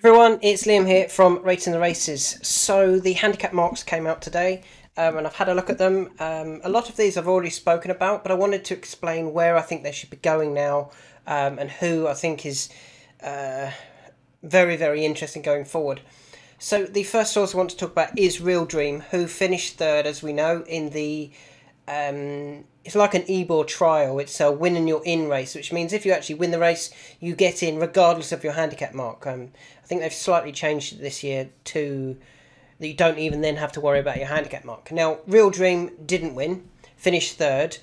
Everyone, it's Liam here from Rating the Races. So the handicap marks came out today, and I've had a look at them. A lot of these I've already spoken about, but I wanted to explain where I think they should be going now, and who I think is very, very interesting going forward. So the first horse I want to talk about is Real Dream, who finished third, as we know, in the it's like an Ebor trial. It's a win and you're in race, which means if you actually win the race, you get in regardless of your handicap mark. I think they've slightly changed it this year to that you don't even then have to worry about your handicap mark. Now, Real Dream didn't win, finished third,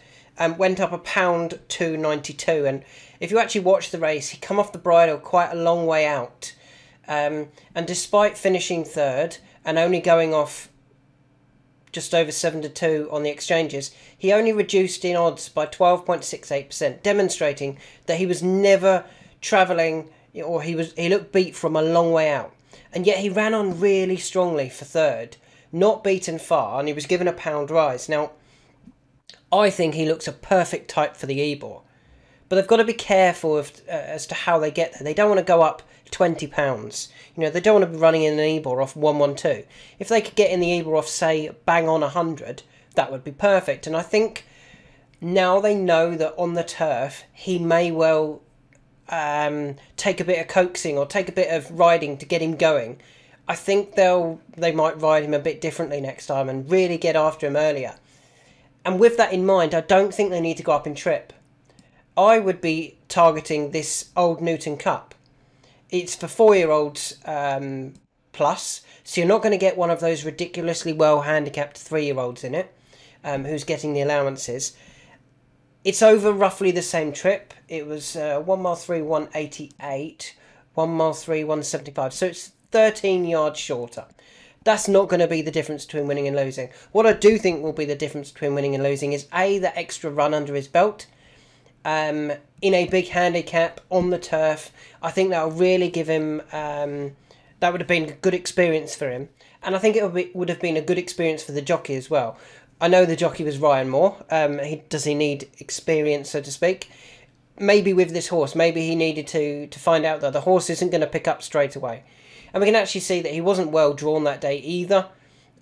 went up £1 to 92. And if you actually watch the race, he come off the bridle quite a long way out. And despite finishing third and only going off just over 7-2 on the exchanges, he only reduced in odds by 12.68%, demonstrating that he was never travelling, or he looked beat from a long way out. And yet he ran on really strongly for third, not beaten far, and he was given a £1 rise. Now, I think he looks a perfect type for the Ebor, but they've got to be careful as to how they get there. They don't want to go up £20. They don't want to be running in an Ebor off 112. If they could get in the Ebor off, say, bang on 100, that would be perfect. And I think now they know that on the turf, he may well take a bit of coaxing or take a bit of riding to get him going. I think they might ride him a bit differently next time and really get after him earlier. And with that in mind, I don't think they need to go up in trip. I would be targeting this Old Newton Cup. It's for 4-year-olds plus, so you're not going to get one of those ridiculously well handicapped 3-year-olds in it, who's getting the allowances. It's over roughly the same trip. It was 1 mile 3, 188, 1 mile 3, 175. So it's 13 yards shorter. That's not going to be the difference between winning and losing. What I do think will be the difference between winning and losing is A, the extra run under his belt. In a big handicap on the turf, I think that will really give him, that would have been a good experience for him. And I think it would have been a good experience for the jockey as well. I know the jockey was Ryan Moore. Does he need experience, so to speak? Maybe with this horse, maybe he needed to find out that the horse isn't going to pick up straight away. And we can actually see that he wasn't well drawn that day either.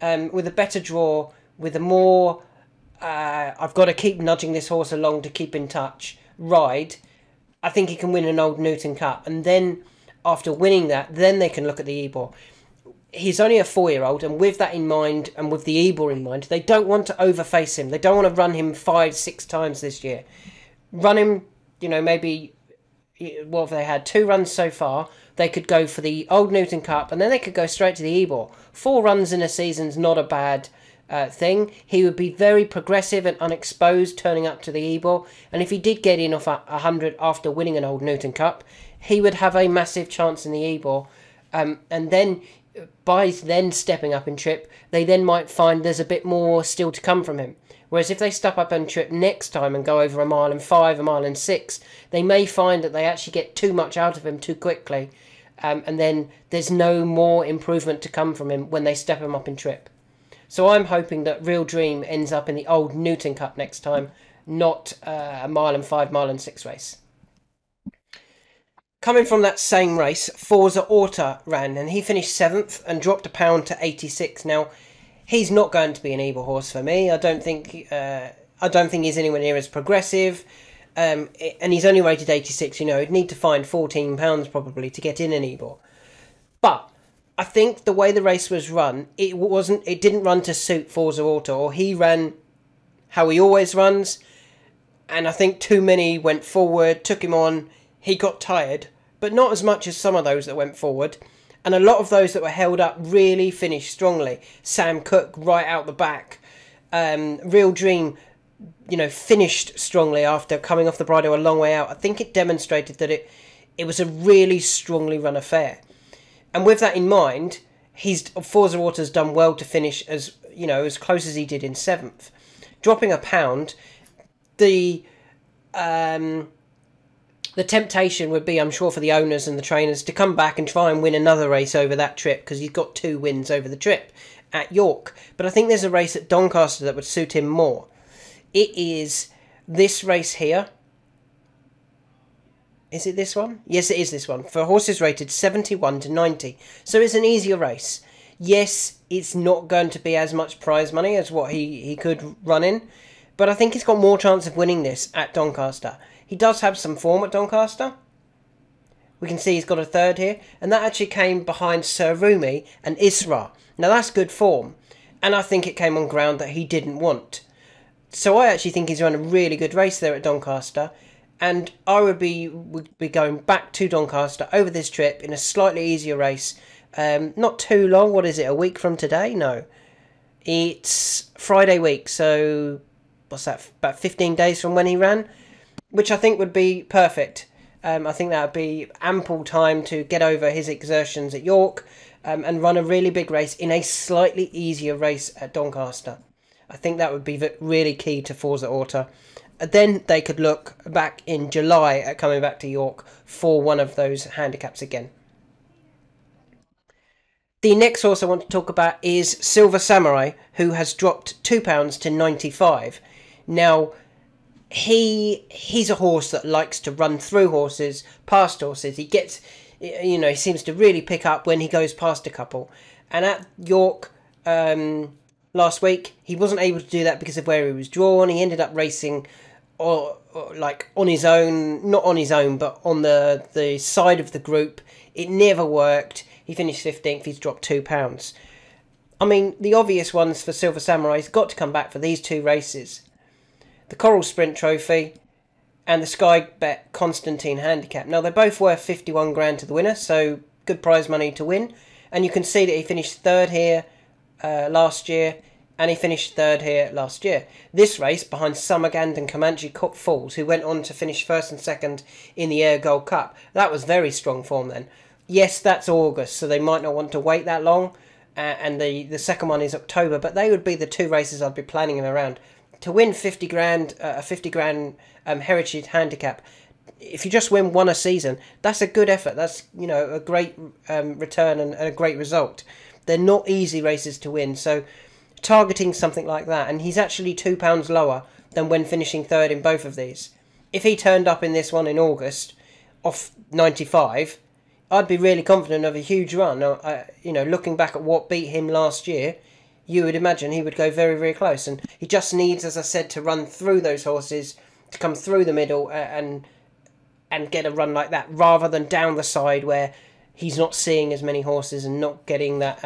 With a better draw, with a more I've got to keep nudging this horse along to keep in touch ride, I think he can win an Old Newton Cup. And then after winning that, then they can look at the Ebor. He's only a 4-year-old, and with that in mind, and with the Ebor in mind, they don't want to overface him. They don't want to run him 5-6 times this year. Run him, maybe, what have they had? 2 runs so far. They could go for the Old Newton Cup, and then they could go straight to the Ebor. 4 runs in a season's not a bad thing. He would be very progressive and unexposed turning up to the Ebor, and if he did get in off 100 after winning an Old Newton Cup, he would have a massive chance in the Ebor. And then by then stepping up in trip, they then might find there's a bit more still to come from him. Whereas if they step up in trip next time and go over 1 mile and 5, 1 mile and 6, they may find that they actually get too much out of him too quickly, and then there's no more improvement to come from him when they step him up in trip. So I'm hoping that Real Dream ends up in the Old Newton Cup next time, not a 1 mile and 5, 1 mile and 6 race. Coming from that same race, Forza Orta ran, and he finished 7th and dropped £1 to 86. Now, he's not going to be an Ebor horse for me. I don't think he's anywhere near as progressive, and he's only rated 86. He'd need to find £14 probably to get in an Ebor. But I think the way the race was run, it didn't run to suit Forza Orta, or he ran how he always runs, and I think too many went forward, took him on, he got tired, but not as much as some of those that went forward, and a lot of those that were held up really finished strongly. Sam Cook right out the back, Real Dream, finished strongly after coming off the bridle a long way out. I think it demonstrated that it was a really strongly run affair. And with that in mind, Forza Orta's done well to finish as close as he did in 7th. Dropping £1, the temptation would be, I'm sure, for the owners and the trainers to come back and try and win another race over that trip, because he's got 2 wins over the trip at York. But I think there's a race at Doncaster that would suit him more. It is this race here. Is it this one? Yes, it is this one. For horses rated 71 to 90. So it's an easier race. Yes, it's not going to be as much prize money as what he could run in, but I think he's got more chance of winning this at Doncaster. He does have some form at Doncaster. We can see he's got a third here, and that actually came behind Sir Rumi and Isra. Now that's good form, and I think it came on ground that he didn't want. So I actually think he's run a really good race there at Doncaster, and I would be going back to Doncaster over this trip in a slightly easier race. Not too long. What is it? A week from today? No, it's Friday week. So what's that? About 15 days from when he ran, which I think would be perfect. I think that would be ample time to get over his exertions at York and run a really big race in a slightly easier race at Doncaster. I think that would be really key to Forza Orta. Then they could look back in July at coming back to York for one of those handicaps again. The next horse I want to talk about is Silver Samurai, who has dropped £2 to 95. Now, he's a horse that likes to run through horses, past horses. He gets, he seems to really pick up when he goes past a couple. And at York last week, he wasn't able to do that because of where he was drawn. He ended up racing or like on his own, not on his own, but on the side of the group. It never worked. He finished 15th. He's dropped £2. I mean, the obvious ones for Silver Samurai's got to come back for these two races. The Coral Sprint Trophy and the Sky Bet Constantine Handicap. Now, they're both worth 51 grand to the winner, so good prize money to win. And you can see that he finished third here last year, and he finished third here last year. This race behind Summergand and Comanche Falls, who went on to finish first and second in the Air Gold Cup. That was very strong form then. Yes, that's August, so they might not want to wait that long. And the second one is October, but they would be the two races I'd be planning him around. To win 50 grand, a 50 grand Heritage Handicap, if you just win one a season, that's a good effort. That's, a great return and a great result. They're not easy races to win, so targeting something like that, and he's actually £2 lower than when finishing third in both of these. If he turned up in this one in August off 95, I'd be really confident of a huge run. Looking back at what beat him last year, you would imagine he would go very, very close. And he just needs, as I said, to run through those horses, to come through the middle and get a run like that, rather than down the side where he's not seeing as many horses and not getting that...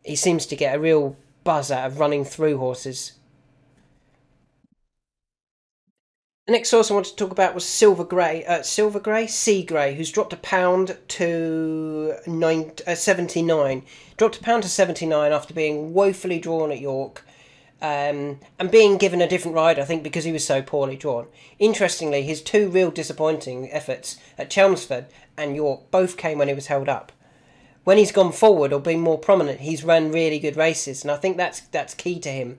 he seems to get a real buzz out of running through horses. The next horse I wanted to talk about was Sea Grey, who's dropped £1 to 79. Dropped £1 to 79 after being woefully drawn at York, and being given a different ride, I think, because he was so poorly drawn. Interestingly, his two real disappointing efforts at Chelmsford and York both came when he was held up. When he's gone forward or been more prominent, he's ran really good races, and I think that's key to him.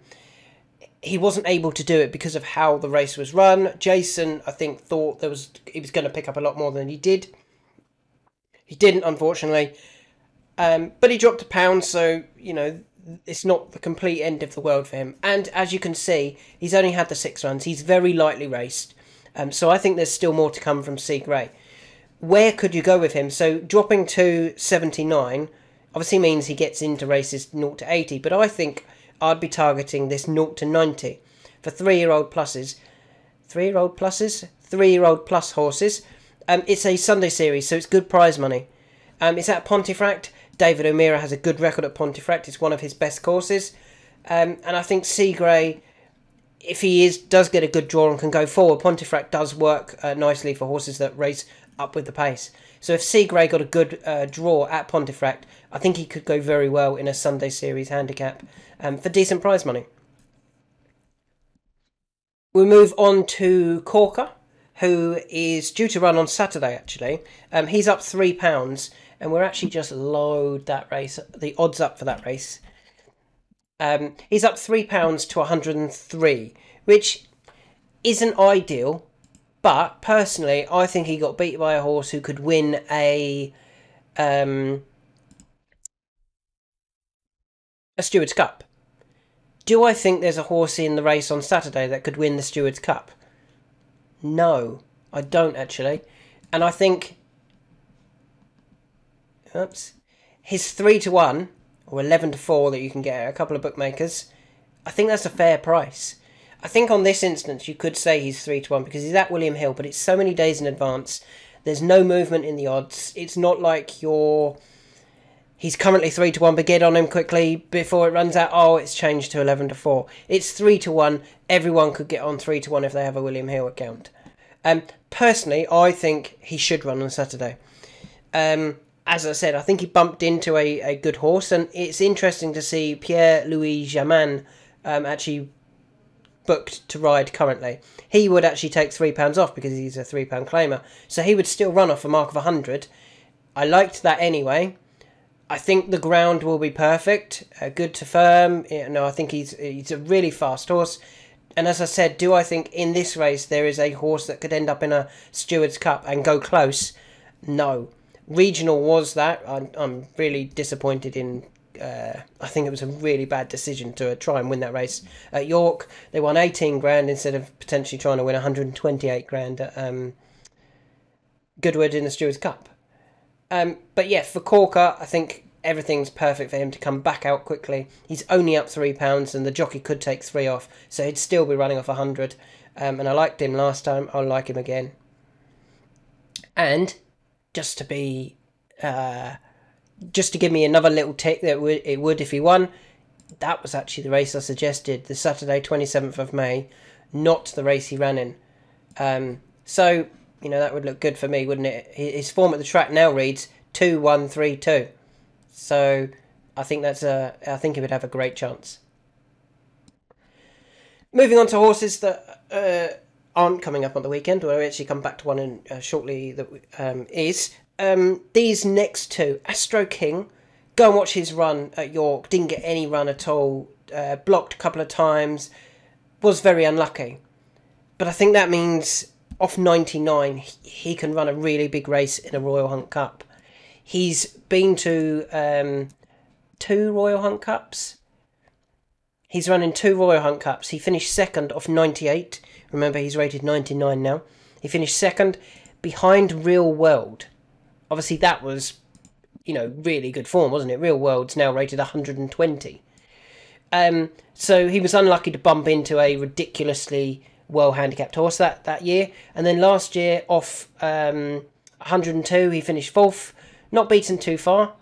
He wasn't able to do it because of how the race was run. Jason, I think, thought he was going to pick up a lot more than he did. He didn't, unfortunately. But he dropped £1, so, it's not the complete end of the world for him. And as you can see, he's only had the 6 runs. He's very lightly raced. So I think there's still more to come from Sea Grey. Where could you go with him? So dropping to 79 obviously means he gets into races 0 to 80. But I think I'd be targeting this 0 to 90 for 3-year-old pluses. 3-year-old pluses? 3-year-old plus horses. It's a Sunday series, so it's good prize money. It's at Pontefract. David O'Meara has a good record at Pontefract. It's one of his best courses. And I think Sea Grey, if he does get a good draw and can go forward, Pontefract does work nicely for horses that race up with the pace. So if Sea Grey got a good draw at Pontefract, I think he could go very well in a Sunday Series handicap for decent prize money. We move on to Corker, who is due to run on Saturday, actually. He's up £3, and we're actually just load that race, the odds up for that race. He's up £3 to 103, which isn't ideal, but personally, I think he got beat by a horse who could win a Stewards' Cup. Do I think there's a horse in the race on Saturday that could win the Stewards' Cup? No, I don't actually. And I think, oops, his 3-1 or 11-4 that you can get at a couple of bookmakers, I think that's a fair price. I think on this instance you could say he's 3-1 because he's at William Hill, but it's so many days in advance. There's no movement in the odds. It's not like he's currently 3-1, but get on him quickly before it runs out. Oh, it's changed to 11-4. It's 3-1. Everyone could get on 3-1 if they have a William Hill account. Personally, I think he should run on Saturday. As I said, I think he bumped into a good horse, and it's interesting to see Pierre-Louis Jamin actually booked to ride currently. He would actually take £3 off because he's a £3 claimer, so he would still run off a mark of 100. I liked that anyway. I think the ground will be perfect, good to firm. I think he's a really fast horse. And as I said, do I think in this race there is a horse that could end up in a Stewards Cup and go close? No. Regional was that. I'm really disappointed in... I think it was a really bad decision to try and win that race at York. They won 18 grand instead of potentially trying to win 128 grand at Goodwood in the Stewards Cup. But yeah, for Corker, I think everything's perfect for him to come back out quickly. He's only up £3 and the jockey could take 3 off, so he'd still be running off 100. And I liked him last time. I'll like him again. And just to be... just to give me another little tick that it would if he won, that was actually the race I suggested, the Saturday 27th of May, not the race he ran in. So, that would look good for me, wouldn't it? His form at the track now reads 2-1-3-2. So I think I think he would have a great chance. Moving on to horses that aren't coming up on the weekend, we'll actually come back to one in, shortly that is... these next two, Astro King, go and watch his run at York, didn't get any run at all, blocked a couple of times, was very unlucky. But I think that means off 99, he can run a really big race in a Royal Hunt Cup. He's been to 2 Royal Hunt Cups. He's running 2 Royal Hunt Cups. He finished second off 98. Remember, he's rated 99 now. He finished second behind Real World. Obviously, that was, really good form, wasn't it? Real World's now rated 120. So he was unlucky to bump into a ridiculously well-handicapped horse that year. And then last year, off 102, he finished 4th. Not beaten too far,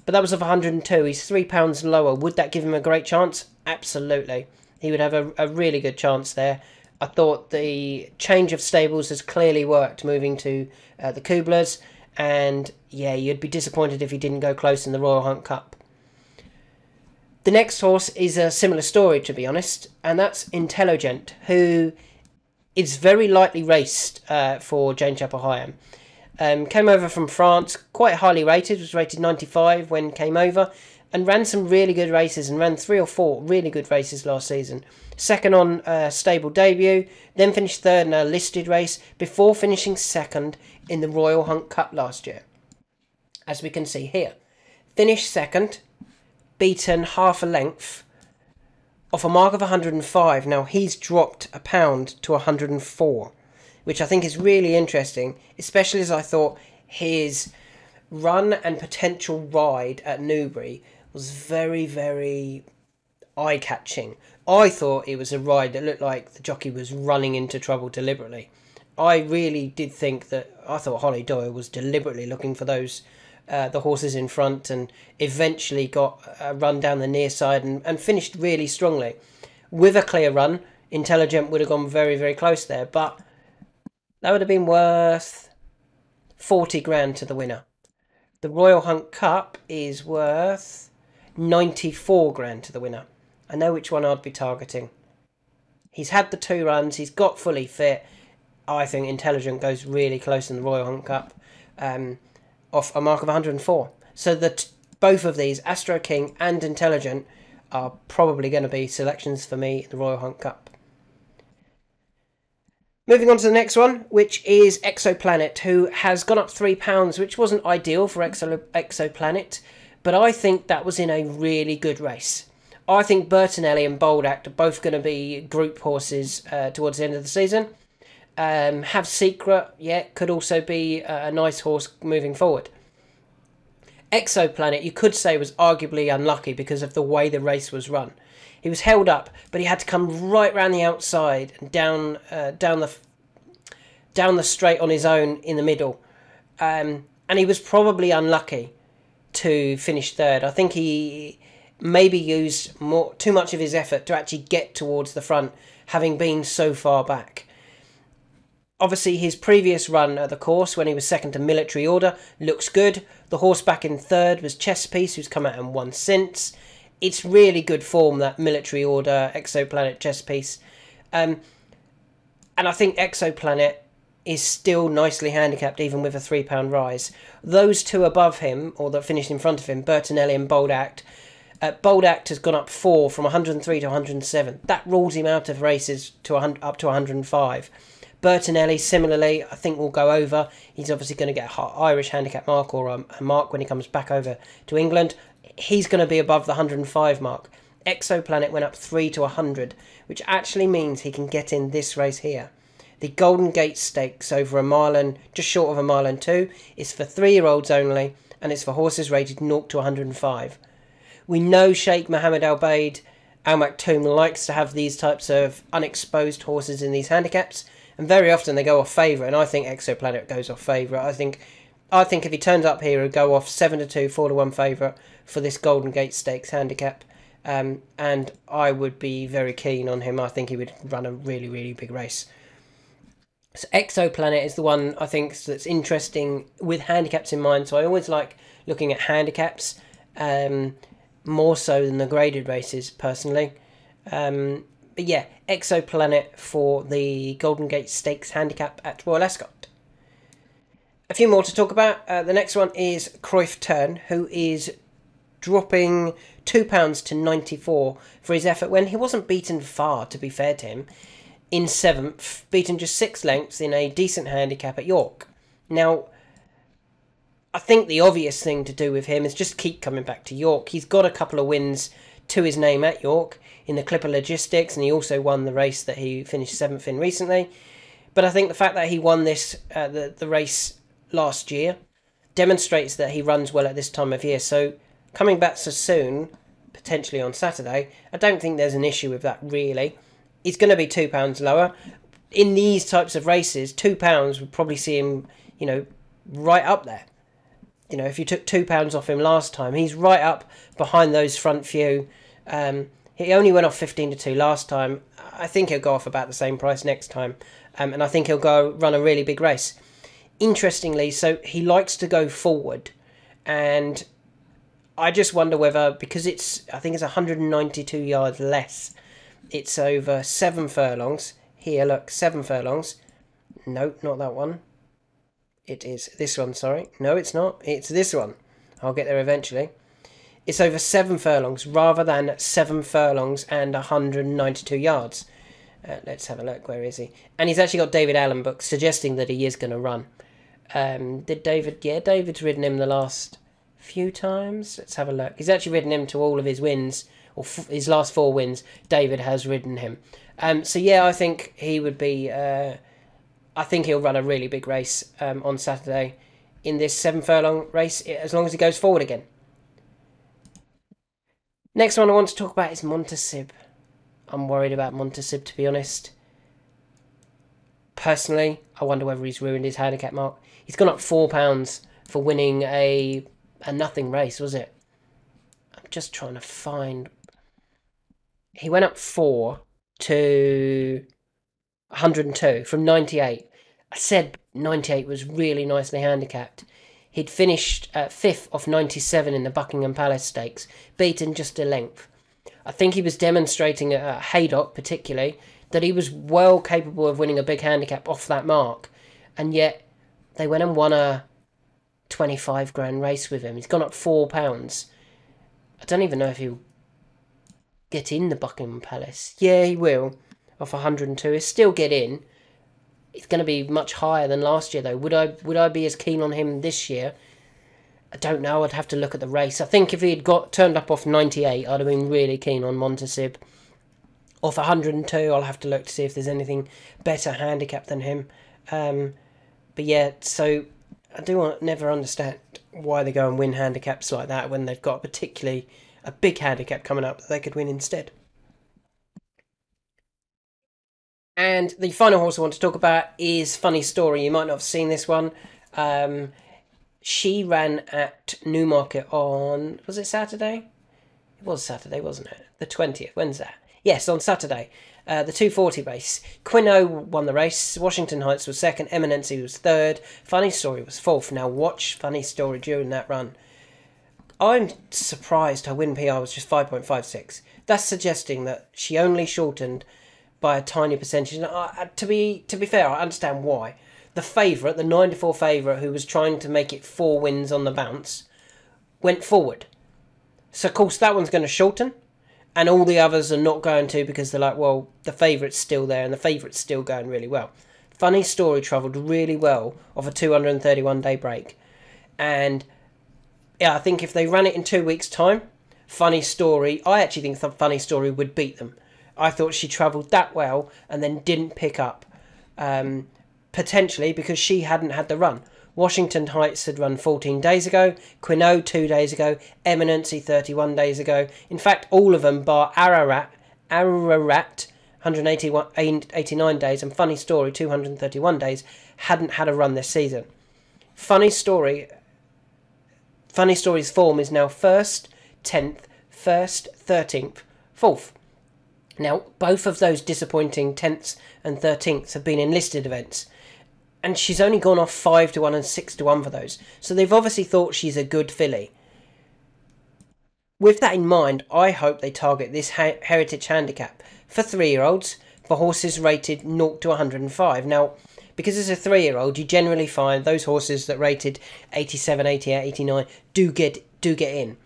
but that was off 102. He's £3 lower. Would that give him a great chance? Absolutely. He would have a really good chance there. I thought the change of stables has clearly worked, moving to the Kublers. And yeah, you'd be disappointed if he didn't go close in the Royal Hunt Cup. The next horse is a similar story, to be honest, and that's Intelligent, who is very lightly raced for Jane Chapel Hyam. Came over from France, quite highly rated, was rated 95 when came over, and ran some really good races, and ran 3 or 4 really good races last season. Second on stable debut, then finished third in a listed race, before finishing second in the Royal Hunt Cup last year. As we can see here. Finished second, beaten half a length, off a mark of 105. Now he's dropped a pound to 104, which I think is really interesting, especially as I thought his run and potential ride at Newbury was very, very eye-catching. I thought it was a ride that looked like the jockey was running into trouble deliberately. I really did think that, I thought Holly Doyle was deliberately looking for those the horses in front, and eventually got a run down the near side and finished really strongly. With a clear run, Intelligent would have gone very, very close there, but that would have been worth 40 grand to the winner. The Royal Hunt Cup is worth 94 grand to the winner. I know which one I'd be targeting. He's had the 2 runs, he's got fully fit. I think Intelligent goes really close in the Royal Hunt Cup, off a mark of 104. So both of these, Astro King and Intelligent, are probably going to be selections for me in the Royal Hunt Cup. Moving on to the next one, which is Exoplanet, who has gone up £3, which wasn't ideal for Exoplanet, but I think that was in a really good race. I think Bertinelli and Bold Act are both going to be group horses towards the end of the season. Have Secret, yeah, could also be a nice horse moving forward. Exoplanet, you could say, was arguably unlucky because of the way the race was run. He was held up, but he had to come right round the outside and down the straight on his own in the middle, and he was probably unlucky to finish third. I think he maybe used too much of his effort to actually get towards the front, having been so far back. Obviously, his previous run at the course, when he was second to Military Order, looks good. The horse back in third was Chess Piece, who's come out and won since. It's really good form, that Military Order, Exoplanet, Chess Piece. And I think Exoplanet is still nicely handicapped, even with a £3 rise. Those two above him, or that finished in front of him, Bertinelli and Bold Act. Bold Act has gone up 4 from 103 to 107. That rules him out of races up to 105. Bertinelli, similarly, I think will go over. He's obviously going to get an Irish handicap mark, or a mark when he comes back over to England. He's going to be above the 105 mark. Exoplanet went up 3 to 100, which actually means he can get in this race here. The Golden Gate Stakes, over just short of a mile and 2, is for 3-year-olds only, and it's for horses rated 0 to 105. We know Sheikh Mohammed Al Baid, Al Maktoum, likes to have these types of unexposed horses in these handicaps, and very often they go off favourite, and I think Exoplanet goes off favourite. I think if he turns up here, he'll go off 7 to 2, 4 to 1 favourite for this Golden Gate Stakes handicap, and I would be very keen on him. I think he would run a really, really big race. So Exoplanet is the one I think that's interesting with handicaps in mind. So I always like looking at handicaps more so than the graded races, personally. But yeah, Exoplanet for the Golden Gate Stakes handicap at Royal Ascot. A few more to talk about. The next one is Cruyff Turn, who is dropping £2 to 94 for his effort when he wasn't beaten far, to be fair to him. In 7th, beaten just 6 lengths in a decent handicap at York. Now, I think the obvious thing to do with him is just keep coming back to York. He's got a couple of wins to his name at York in the Clipper Logistics, and he also won the race that he finished 7th in recently. But I think the fact that he won this the race last year demonstrates that he runs well at this time of year. So coming back so soon, potentially on Saturday, I don't think there's an issue with that, really. He's going to be £2 lower. In these types of races, £2 would probably see him, right up there. If you took £2 off him last time, he's right up behind those front few. He only went off 15 to 2 last time. I think he'll go off about the same price next time. And I think he'll go run a really big race. Interestingly, so he likes to go forward. And I just wonder whether, because I think it's 192 yards less, it's over 7 furlongs. Here, look, 7 furlongs. No, not that one. It is this one, sorry. No, it's not. It's this one. I'll get there eventually. It's over 7 furlongs rather than 7 furlongs and 192 yards. Let's have a look. Where is he? And he's actually got David Allen books suggesting that he is going to run. Did David? Yeah, David's ridden him the last few times. Let's have a look. He's actually ridden him to all of his wins, or his last 4 wins. David has ridden him. So yeah, I think he would be. I think he'll run a really big race on Saturday in this 7 furlong race, as long as he goes forward again. Next one I want to talk about is Montasib. I'm worried about Montasib, to be honest. Personally, I wonder whether he's ruined his handicap mark. He's gone up £4 for winning a nothing race, was it? I'm just trying to find. He went up 4 to 102 from 98. I said 98 was really nicely handicapped. He'd finished 5th off 97 in the Buckingham Palace Stakes, beaten just a length. I think he was demonstrating at Haydock particularly that he was well capable of winning a big handicap off that mark, and yet they went and won a 25 grand race with him. He's gone up £4. I don't even know if he'll get in the Buckingham Palace. Yeah, he will, off 102. He'll still get in. It's going to be much higher than last year, though. Would I be as keen on him this year? I don't know. I'd have to look at the race. I think if he had turned up off 98, I'd have been really keen on Montasib. off 102. I'll have to look to see if there's anything better handicap than him. But yeah, so I do never understand why they go and win handicaps like that when they've got particularly a big handicap coming up that they could win instead. And the final horse I want to talk about is Funny Story. You might not have seen this one. She ran at Newmarket on, was it Saturday? It was Saturday, wasn't it? The 20th. When's that? Yes, on Saturday. The 240 race. Quino won the race. Washington Heights was second. Eminency was third. Funny Story was fourth. Now watch Funny Story during that run. I'm surprised her win PR was just 5.56. That's suggesting that she only shortened by a tiny percentage. And to be fair, I understand why. The favourite, the 9-4 favourite, who was trying to make it 4 wins on the bounce, went forward. So, of course, that one's going to shorten, and all the others are not going to because they're like, well, the favourite's still there, and the favourite's still going really well. Funny Story travelled really well off a 231-day break. And, yeah, I think if they ran it in 2 weeks' time, Funny Story, I actually think the Funny Story would beat them. I thought she travelled that well and then didn't pick up, potentially because she hadn't had the run. Washington Heights had run 14 days ago, Quinault 2 days ago, Eminency 31 days ago. In fact, all of them bar Ararat 189 days, and Funny Story 231 days, hadn't had a run this season. Funny Story's form is now 1st, 10th, 1st, 13th, 4th. Now, both of those disappointing 10ths and 13ths have been in listed events. And she's only gone off 5-1 and 6-1 for those. So they've obviously thought she's a good filly. With that in mind, I hope they target this heritage handicap for 3-year-olds, for horses rated 0 to 105. Now, because it's a 3-year-old, you generally find those horses that rated 87, 88, 89 do get in.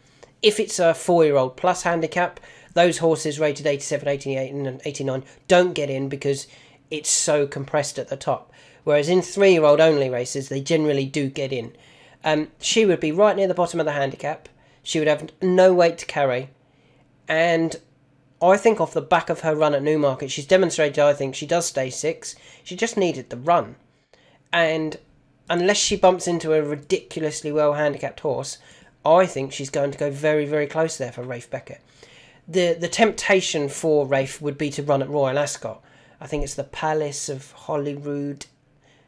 If it's a 4-year-old plus handicap, those horses rated 87, 88 and 89 don't get in because it's so compressed at the top. Whereas in 3-year-old only races, they generally do get in. She would be right near the bottom of the handicap. She would have no weight to carry. And I think off the back of her run at Newmarket, she's demonstrated, I think, she does stay 6. She just needed the run. And unless she bumps into a ridiculously well handicapped horse, I think she's going to go very, very close there for Rafe Beckett. The temptation for Rafe would be to run at Royal Ascot. I think it's the Palace of Holyrood.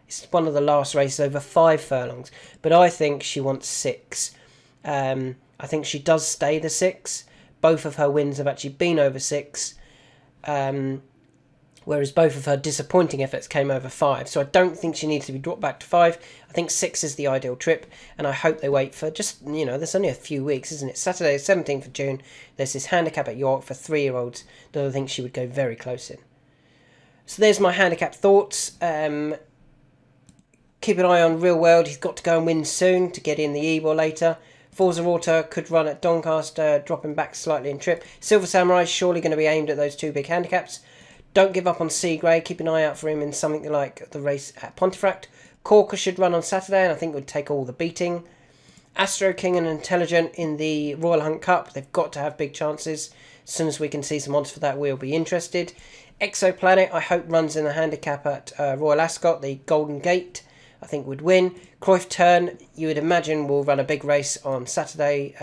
It's one of the last races over 5 furlongs. But I think she wants 6. I think she does stay the 6. Both of her wins have actually been over 6. Whereas both of her disappointing efforts came over 5. So I don't think she needs to be dropped back to 5. I think 6 is the ideal trip. And I hope they wait for just, there's only a few weeks, isn't it? Saturday, 17th of June. There's this handicap at York for 3-year-olds that I think she would go very close in. So there's my handicap thoughts. Keep an eye on Real World. He's got to go and win soon to get in the Ebor later. Forza Auto could run at Doncaster, dropping back slightly in trip. Silver Samurai is surely going to be aimed at those 2 big handicaps. Don't give up on Seagrey. Keep an eye out for him in something like the race at Pontefract. Corker should run on Saturday and I think would take all the beating. Astro King and Intelligent in the Royal Hunt Cup. They've got to have big chances. As soon as we can see some odds for that, we'll be interested. Exoplanet, I hope, runs in the handicap at Royal Ascot, the Golden Gate. I think would win. Cruyff Turn, you would imagine, will run a big race on Saturday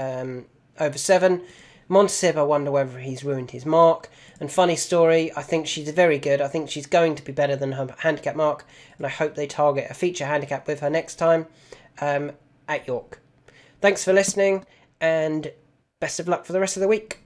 over 7. Montesib, I wonder whether he's ruined his mark. And Funny Story, I think she's very good. I think she's going to be better than her handicap mark. And I hope they target a feature handicap with her next time at York. Thanks for listening and best of luck for the rest of the week.